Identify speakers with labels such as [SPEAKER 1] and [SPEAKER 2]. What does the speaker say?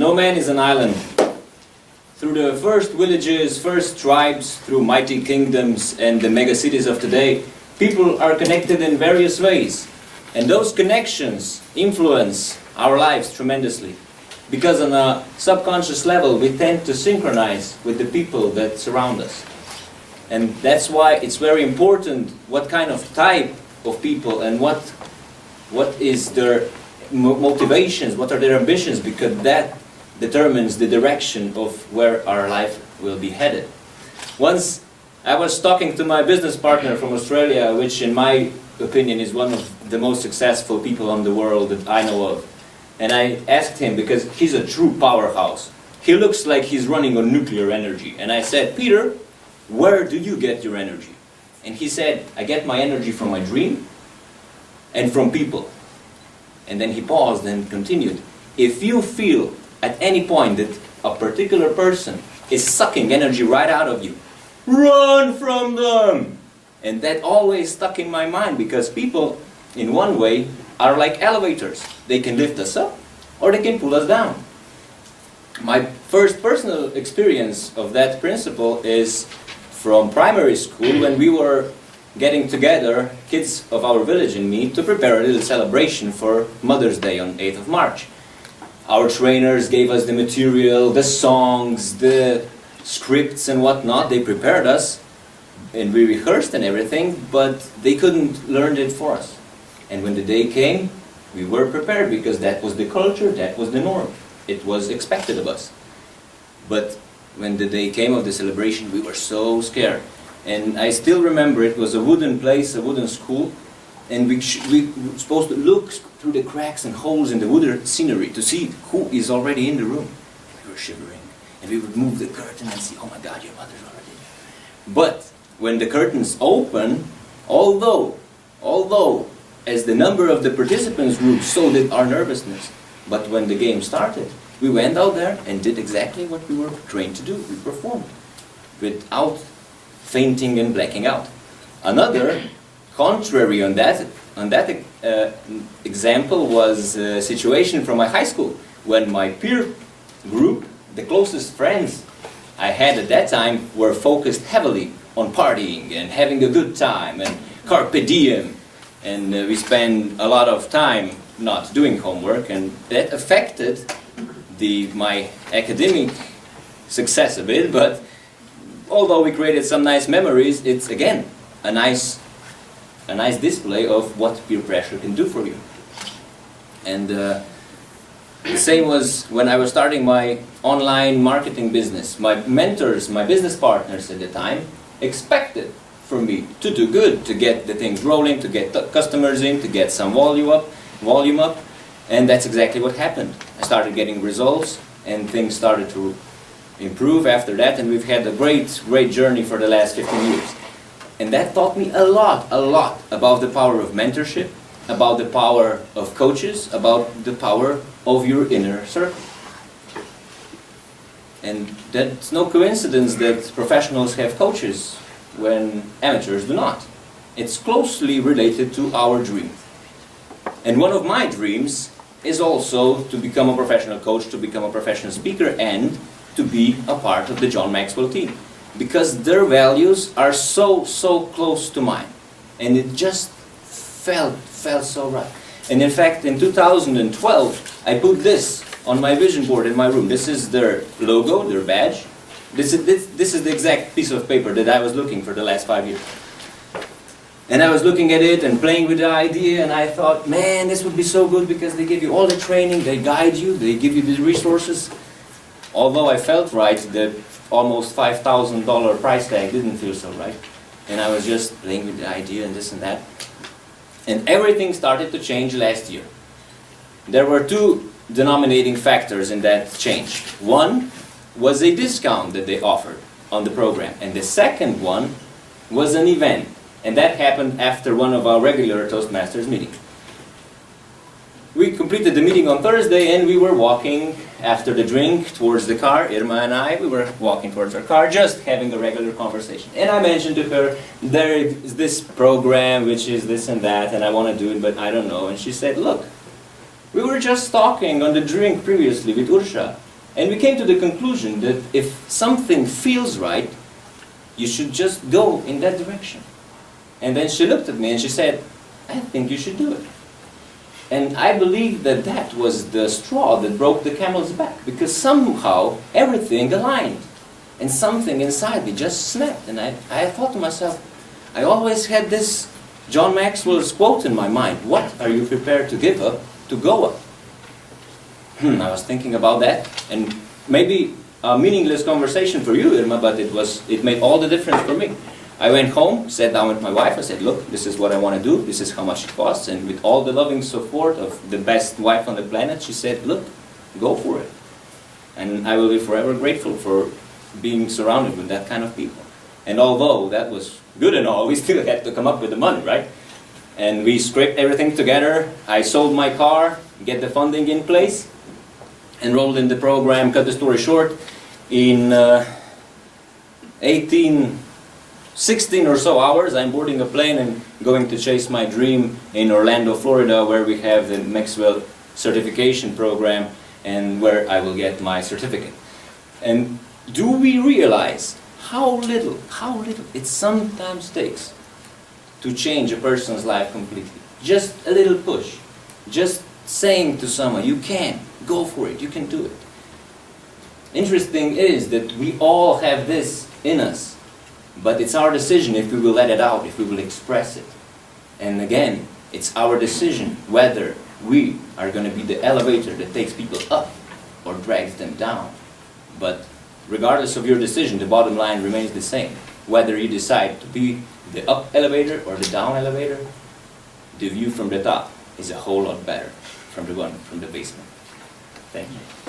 [SPEAKER 1] No man is an island. Through the first villages, first tribes, through mighty kingdoms and the megacities of today, people are connected in various ways. And those connections influence our lives tremendously. Because on a subconscious level, we tend to synchronize with the people that surround us. And that's why it's very important what kind of type of people and what is their motivations, what are their ambitions, because that determines the direction of where our life will be headed. Once I was talking to my business partner from Australia, which in my opinion is one of the most successful people in the world that I know of. And I asked him, because he's a true powerhouse. He looks like he's running on nuclear energy. And I said, Peter, where do you get your energy? And he said, I get my energy from my dream and from people. And then he paused and continued. If you feel at any point that a particular person is sucking energy right out of you, run from them! And that always stuck in my mind, because people, in one way, are like elevators. They can lift us up or they can pull us down. My first personal experience of that principle is from primary school, when we were getting together, kids of our village and me, to prepare a little celebration for Mother's Day on 8th of March. Our trainers gave us the material, the songs, the scripts and whatnot. They prepared us and we rehearsed and everything, but they couldn't learn it for us. And when the day came, we were prepared, because that was the culture, that was the norm. It was expected of us. But when the day came of the celebration, we were so scared. And I still remember it was a wooden place, a wooden school, and we were supposed to look through the cracks and holes in the wooden scenery to see who is already in the room. We were shivering, and we would move the curtain and see, oh my God, your mother's already there. But when the curtains open, although as the number of the participants grew, so did our nervousness. But when the game started, we went out there and did exactly what we were trained to do. We performed without fainting and blacking out. Another contrary on that example was a situation from my high school, when my peer group, the closest friends I had at that time, were focused heavily on partying and having a good time and carpe diem. And we spend a lot of time not doing homework, and that affected my academic success a bit. But although we created some nice memories, it's again a nice display of what peer pressure can do for you. And the same was when I was starting my online marketing business. My mentors, my business partners at the time, expected for me to do good, to get the things rolling, to get customers in, to get some volume up, and that's exactly what happened. I started getting results, and things started to improve after that, and we've had a great journey for the last 15 years. And that taught me a lot about the power of mentorship, about the power of coaches, about the power of your inner circle. And that's no coincidence that professionals have coaches when amateurs do not. It's closely related to our dream. And one of my dreams is also to become a professional coach, to become a professional speaker, and to be a part of the John Maxwell team. Because their values are so close to mine. And it just felt so right. And in fact, in 2012, I put this on my vision board in my room. This is their logo, their badge. This is the exact piece of paper that I was looking for the last 5 years. And I was looking at it and playing with the idea, and I thought, man, this would be so good, because they give you all the training, they guide you, they give you the resources. Although I felt right, the almost $5,000 price tag didn't feel so right. And I was just playing with the idea and this and that. And everything started to change last year. There were two denominating factors in that change. One was a discount that they offered on the program, and the second one was an event, and that happened after one of our regular Toastmasters meetings. We completed the meeting on Thursday, and we were walking after the drink towards the car. Irma and I, we were walking towards our car, just having a regular conversation. And I mentioned to her, there is this program which is this and that, and I want to do it, but I don't know. And she said, look, we were just talking on the drink previously with Ursha, And we came to the conclusion that if something feels right, you should just go in that direction. And then she looked at me and she said, I think you should do it. And I believe that that was the straw that broke the camel's back, because somehow everything aligned. And something inside me just snapped. And I thought to myself, I always had this John Maxwell's quote in my mind, what are you prepared to give up to go up? I was thinking about that, and maybe a meaningless conversation for you, Irma, but it made all the difference for me. I went home, sat down with my wife, I said, look, this is what I want to do, this is how much it costs, and with all the loving support of the best wife on the planet, she said, look, go for it. And I will be forever grateful for being surrounded with that kind of people. And although that was good and all, we still had to come up with the money, right? And we scraped everything together. I sold my car, get the funding in place, enrolled in the program. Cut the story short, in 16 or so hours, I'm boarding a plane and going to chase my dream in Orlando, Florida, where we have the Maxwell certification program and where I will get my certificate. And do we realize how little it sometimes takes to change a person's life completely? Just a little push. Just saying to someone, you can, go for it, you can do it. Interesting is that we all have this in us, but it's our decision if we will let it out, if we will express it. And again, it's our decision whether we are going to be the elevator that takes people up or drags them down. But regardless of your decision, the bottom line remains the same. Whether you decide to be the up elevator or the down elevator, the view from the top is a whole lot better from the one from the basement. Thank you.